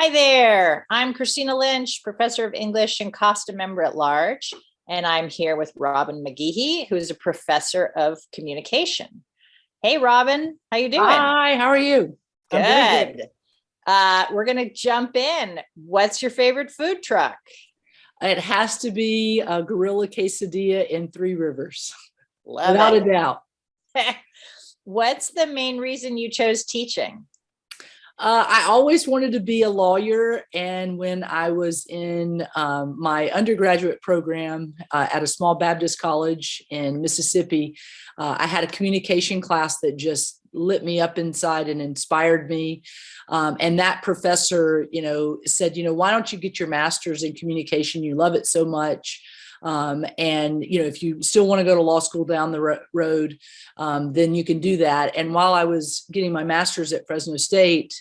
Hi there. I'm Christina Lynch, professor of English and Costa member at large, and I'm here with Robin McGehee, who is a professor of communication. Hey, Robin, how you doing? Hi, how are you? I'm very good. Good. We're going to jump in. What's your favorite food truck? It has to be a gorilla quesadilla in Three Rivers, Love without a it. doubt. What's the main reason you chose teaching? I always wanted to be a lawyer. And when I was in my undergraduate program at a small Baptist college in Mississippi, I had a communication class that just lit me up inside and inspired me. And that professor, said, why don't you get your master's in communication? You love it so much. And if you still want to go to law school down the road, then you can do that. And while I was getting my master's at Fresno State,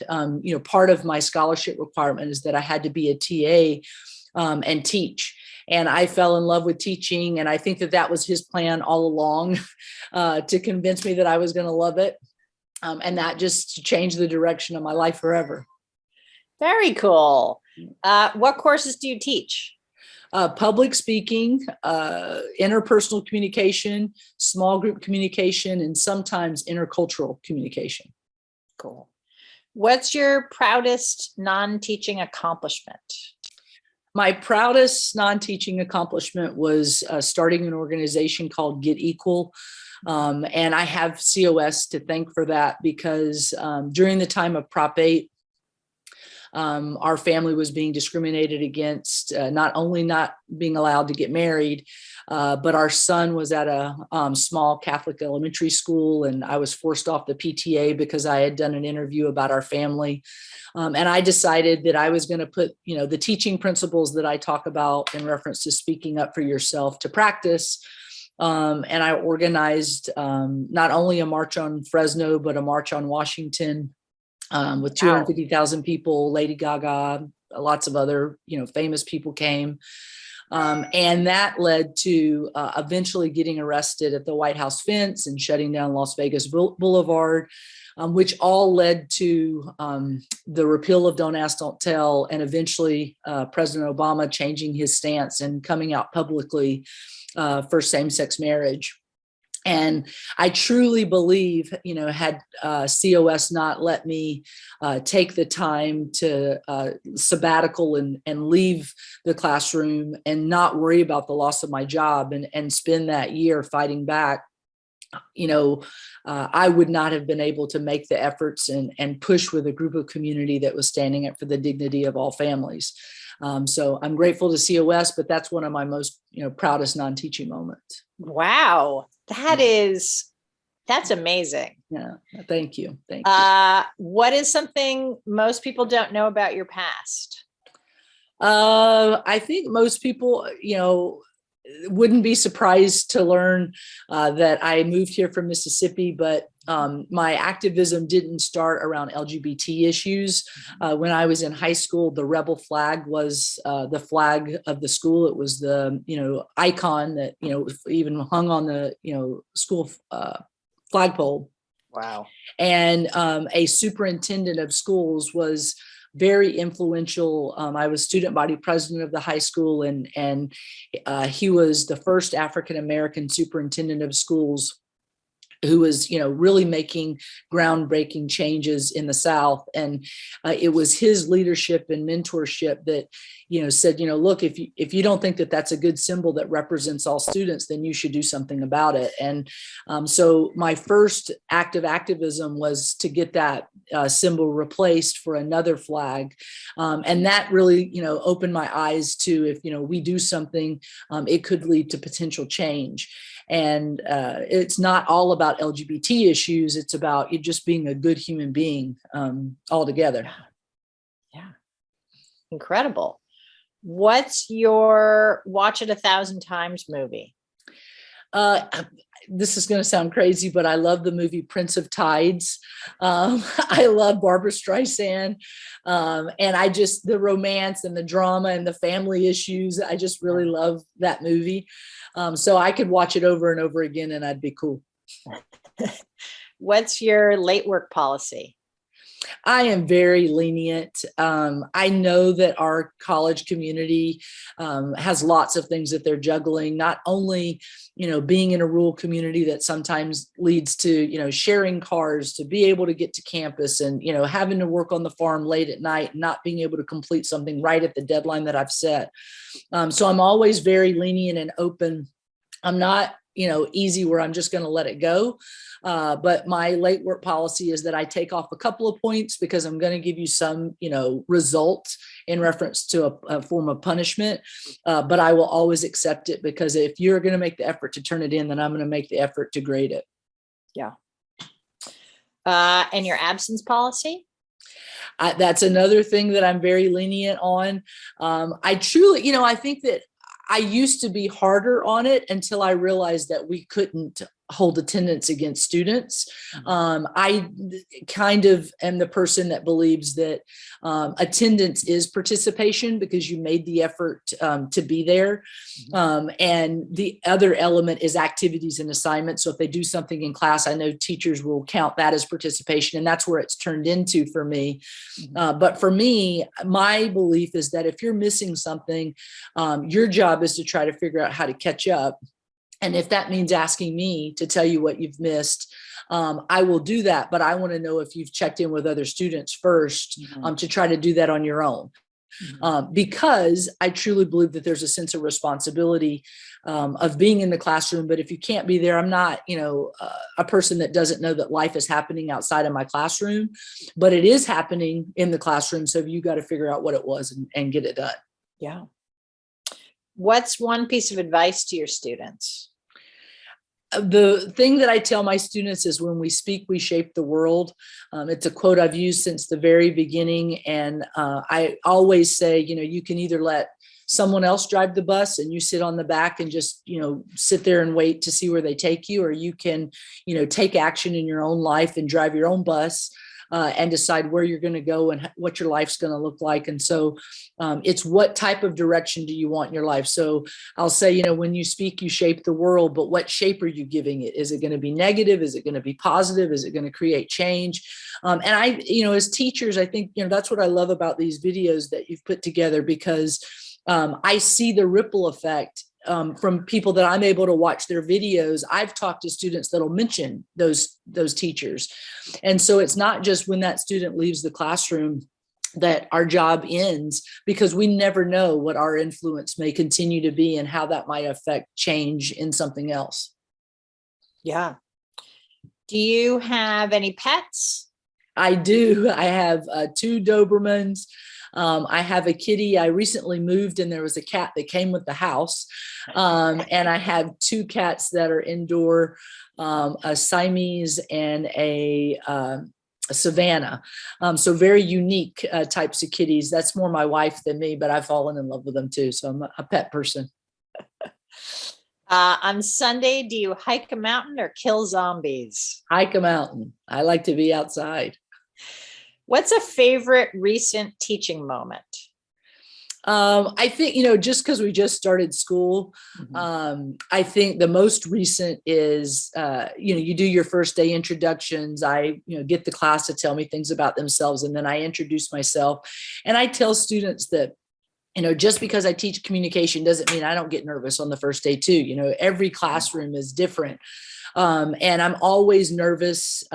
part of my scholarship requirement is that I had to be a TA and teach. And I fell in love with teaching. And I think that was his plan all along to convince me that I was going to love it. And that just changed the direction of my life forever. Very cool. What courses do you teach? Public speaking, interpersonal communication, small group communication, and sometimes intercultural communication. Cool. What's your proudest non-teaching accomplishment? My proudest non-teaching accomplishment was starting an organization called Get Equal. And I have COS to thank for that because during the time of Prop 8, our family was being discriminated against, not only not being allowed to get married, but our son was at a small Catholic elementary school, and I was forced off the PTA because I had done an interview about our family. And I decided that I was going to put, the teaching principles that I talk about in reference to speaking up for yourself to practice. And I organized not only a march on Fresno, but a march on Washington. With 250,000 people, Lady Gaga, lots of other, famous people came. And that led to eventually getting arrested at the White House fence and shutting down Las Vegas Boulevard, which all led to the repeal of Don't Ask, Don't Tell, and eventually President Obama changing his stance and coming out publicly for same-sex marriage. And I truly believe, had COS not let me take the time to sabbatical and leave the classroom and not worry about the loss of my job and spend that year fighting back, I would not have been able to make the efforts and push with a group of community that was standing up for the dignity of all families. So I'm grateful to COS, but that's one of my most, proudest non-teaching moments. Wow. That's amazing. Yeah. Thank you. Thank you. What is something most people don't know about your past? I think most people, wouldn't be surprised to learn that I moved here from Mississippi, but my activism didn't start around LGBT issues. When I was in high school, the rebel flag was the flag of the school. It was the, icon that, even hung on the, school flagpole. Wow. And a superintendent of schools was very influential. I was student body president of the high school, and he was the first African-American superintendent of schools who was, really making groundbreaking changes in the South. And it was his leadership and mentorship that, said, look, if you don't think that that's a good symbol that represents all students, then you should do something about it. And so my first act of activism was to get that symbol replaced for another flag. And that really, opened my eyes to, if, we do something, it could lead to potential change. And it's not all about LGBT issues. It's about you just being a good human being altogether. Yeah. Incredible. What's your watch it 1,000 times movie? This is going to sound crazy, but I love the movie Prince of Tides. I love Barbara Streisand. And the romance and the drama and the family issues. I just really love that movie. So I could watch it over and over again and I'd be cool. What's your late work policy? I am very lenient. I know that our college community has lots of things that they're juggling, not only, being in a rural community that sometimes leads to, sharing cars to be able to get to campus and, having to work on the farm late at night, not being able to complete something right at the deadline that I've set. So I'm always very lenient and open. I'm not, easy where I'm just going to let it go. But my late work policy is that I take off a couple of points because I'm going to give you some, result in reference to a form of punishment. But I will always accept it because if you're going to make the effort to turn it in, then I'm going to make the effort to grade it. Yeah. And your absence policy? That's another thing that I'm very lenient on. I truly, I think that I used to be harder on it until I realized that we couldn't hold attendance against students. I kind of am the person that believes that attendance is participation because you made the effort to be there. And the other element is activities and assignments. So if they do something in class, I know teachers will count that as participation, and that's where it's turned into for me. But for me, my belief is that if you're missing something, your job is to try to figure out how to catch up. And if that means asking me to tell you what you've missed, I will do that. But I want to know if you've checked in with other students first to try to do that on your own. Because I truly believe that there's a sense of responsibility of being in the classroom. But if you can't be there, I'm not, a person that doesn't know that life is happening outside of my classroom, but it is happening in the classroom. So you got to figure out what it was and get it done. Yeah. What's one piece of advice to your students? The thing that I tell my students is when we speak, we shape the world. It's a quote I've used since the very beginning. And I always say, you can either let someone else drive the bus and you sit on the back and just, sit there and wait to see where they take you, or you can, take action in your own life and drive your own bus. And decide where you're going to go and what your life's going to look like. And so it's what type of direction do you want in your life? So I'll say, when you speak, you shape the world, but what shape are you giving it? Is it going to be negative? Is it going to be positive? Is it going to create change? And I, as teachers, I think, that's what I love about these videos that you've put together, because I see the ripple effect from people that I'm able to watch their videos. I've talked to students that'll mention those teachers. And so it's not just when that student leaves the classroom that our job ends, because we never know what our influence may continue to be and how that might affect change in something else. Yeah. Do you have any pets? I do. I have 2 Dobermans. I have a kitty. I recently moved and there was a cat that came with the house. And I have 2 cats that are indoor, a Siamese and a Savannah. So very unique types of kitties. That's more my wife than me, but I've fallen in love with them too. So I'm a pet person. On Sunday, do you hike a mountain or kill zombies? Hike a mountain. I like to be outside. What's a favorite recent teaching moment? I think, just because we just started school, I think the most recent is, you do your first day introductions. I, get the class to tell me things about themselves, and then I introduce myself. And I tell students that, just because I teach communication doesn't mean I don't get nervous on the first day too. Every classroom is different. And I'm always nervous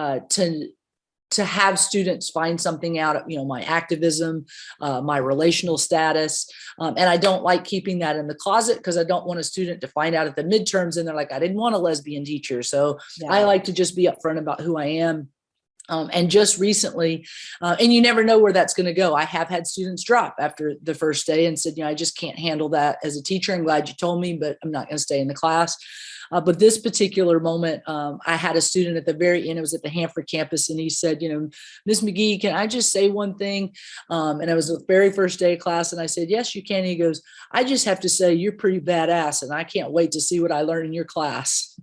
to have students find something out of, my activism, my relational status. And I don't like keeping that in the closet because I don't want a student to find out at the midterms and they're like, I didn't want a lesbian teacher. So I like to just be upfront about who I am. And just recently, and you never know where that's going to go. I have had students drop after the first day and said, I just can't handle that as a teacher. I'm glad you told me, but I'm not going to stay in the class. But this particular moment, I had a student at the very end. It was at the Hanford campus, and he said, Miss McGehee, can I just say one thing? And it was the very first day of class, and I said, yes, you can. And he goes, I just have to say you're pretty badass, and I can't wait to see what I learn in your class.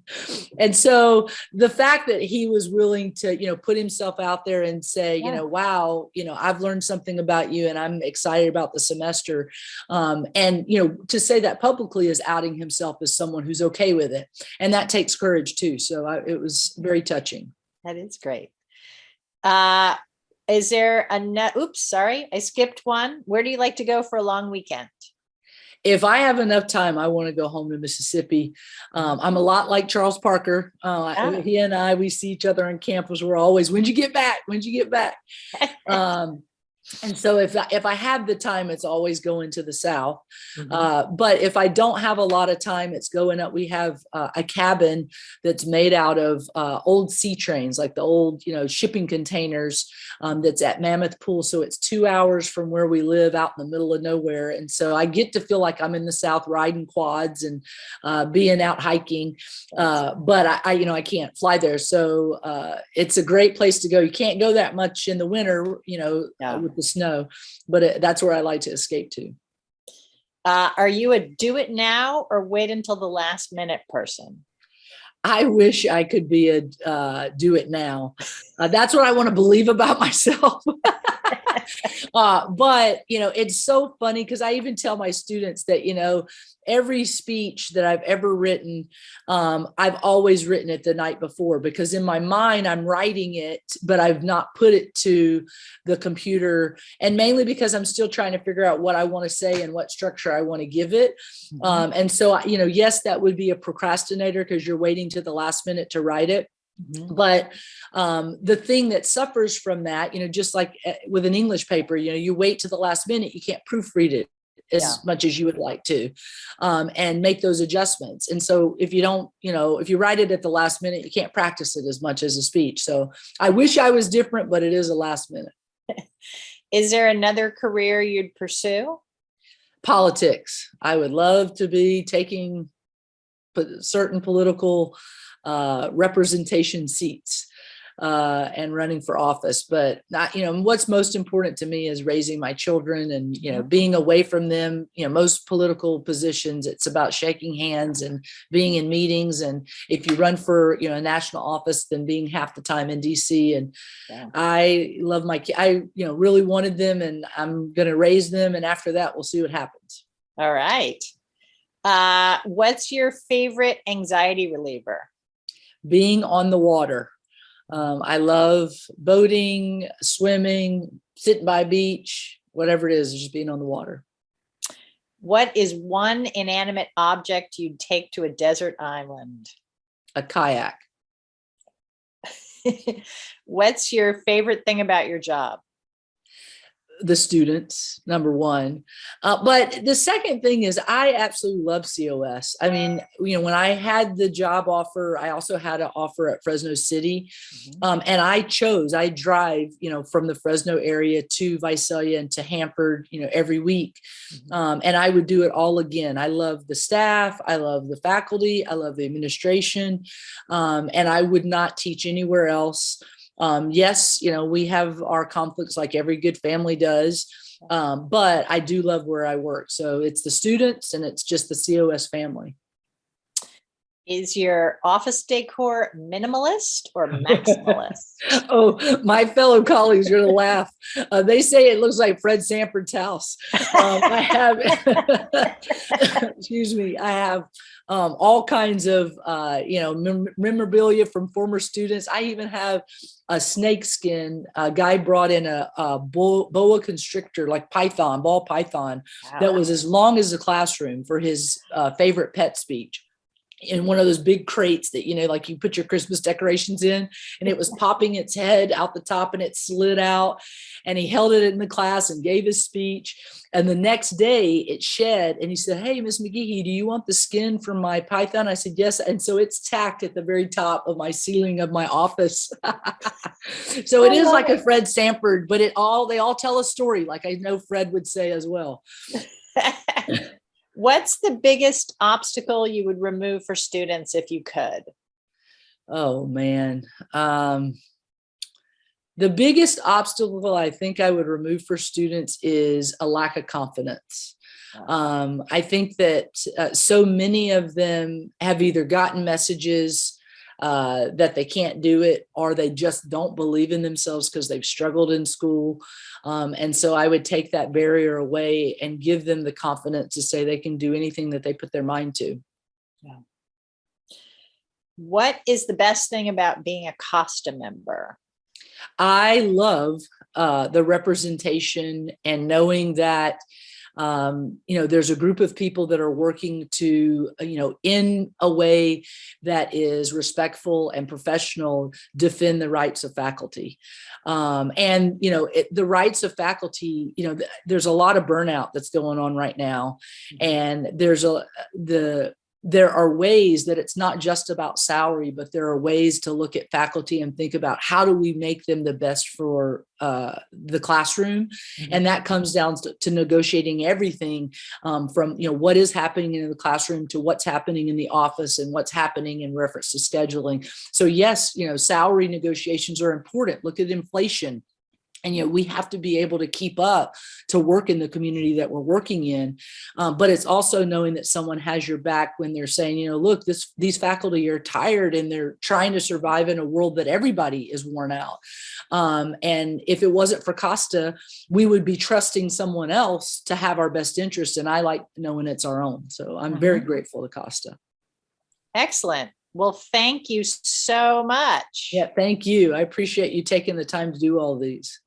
And so the fact that he was willing to, put himself out there and say, wow, I've learned something about you, and I'm excited about the semester. And, to say that publicly is outing himself as someone who's okay with it. And that takes courage too. So it was very touching. That is great. Is there a net? Oops, sorry, I skipped one. Where do you like to go for a long weekend? If I have enough time, I want to go home to Mississippi. I'm a lot like Charles Parker. Ah. He and I, we see each other on campus. We're always, when'd you get back? When'd you get back? And so if I have the time, it's always going to the South. But if I don't have a lot of time, it's going up. We have a cabin that's made out of old sea trains, like the old, shipping containers, that's at Mammoth Pool. So it's 2 hours from where we live out in the middle of nowhere. And so I get to feel like I'm in the South riding quads and being out hiking. But I can't fly there. So it's a great place to go. You can't go that much in the winter, with the snow, but that's where I like to escape to. Are you a do it now or wait until the last minute person? I wish I could be a do it now. That's what I want to believe about myself. But it's so funny because I even tell my students that, every speech that I've ever written, I've always written it the night before, because in my mind, I'm writing it, but I've not put it to the computer. And mainly because I'm still trying to figure out what I want to say and what structure I want to give it. And so, yes, that would be a procrastinator because you're waiting to the last minute to write it. But the thing that suffers from that, just like with an English paper, you wait to the last minute, you can't proofread it as much as you would like to, and make those adjustments. And so if you don't, if you write it at the last minute, you can't practice it as much as a speech. So I wish I was different, but it is a last minute. Is there another career you'd pursue? Politics. I would love to be taking certain political representation seats and running for office. But not, what's most important to me is raising my children and, being away from them. Most political positions, it's about shaking hands and being in meetings. And if you run for, a national office, then being half the time in DC. And I love my kids. I, really wanted them, and I'm going to raise them. And after that, we'll see what happens. All right. What's your favorite anxiety reliever? Being on the water. I love boating, swimming, sitting by a beach, whatever it is, just being on the water. What is one inanimate object you'd take to a desert island? A kayak. What's your favorite thing about your job? The students, number one. But the second thing is I absolutely love COS. I mean, when I had the job offer, I also had an offer at Fresno City. And I drive, from the Fresno area to Visalia and to Hanford, every week. And I would do it all again. I love the staff. I love the faculty. I love the administration. And I would not teach anywhere else. Yes, we have our conflicts like every good family does, but I do love where I work. So it's the students and it's just the COS family. Is your office decor minimalist or maximalist? Oh, my fellow colleagues are going to laugh. They say it looks like Fred Sanford's house. I have, excuse me, I have all kinds of, memorabilia from former students. I even have a snake skin. A guy brought in a boa constrictor, like ball python, that was as long as the classroom for his favorite pet speech, in one of those big crates that, like you put your Christmas decorations in, and it was popping its head out the top and it slid out, and he held it in the class and gave his speech. And the next day it shed, and he said, "Hey, Miss McGehee, do you want the skin from my python?" I said, "Yes." And so it's tacked at the very top of my ceiling of my office. So it is like a Fred Sanford, but they all tell a story, like I know Fred would say as well. What's the biggest obstacle you would remove for students if you could? Oh, man. The biggest obstacle I think I would remove for students is a lack of confidence. I think that so many of them have either gotten messages that they can't do it, or they just don't believe in themselves because they've struggled in school. And so I would take that barrier away and give them the confidence to say they can do anything that they put their mind to. Yeah. What is the best thing about being a Costa member? I love the representation and knowing that there's a group of people that are working to, in a way that is respectful and professional, defend the rights of faculty. The rights of faculty, there's a lot of burnout that's going on right now. And there are ways that it's not just about salary, but there are ways to look at faculty and think about how do we make them the best for the classroom. Mm-hmm. And that comes down to negotiating everything from, what is happening in the classroom to what's happening in the office and what's happening in reference to scheduling. So yes, salary negotiations are important. Look at inflation. And, we have to be able to keep up to work in the community that we're working in. But it's also knowing that someone has your back when they're saying, look, these faculty are tired and they're trying to survive in a world that everybody is worn out. And if it wasn't for Costa, we would be trusting someone else to have our best interest. And I like knowing it's our own. So I'm very grateful to Costa. Excellent. Well, thank you so much. Yeah, thank you. I appreciate you taking the time to do all these.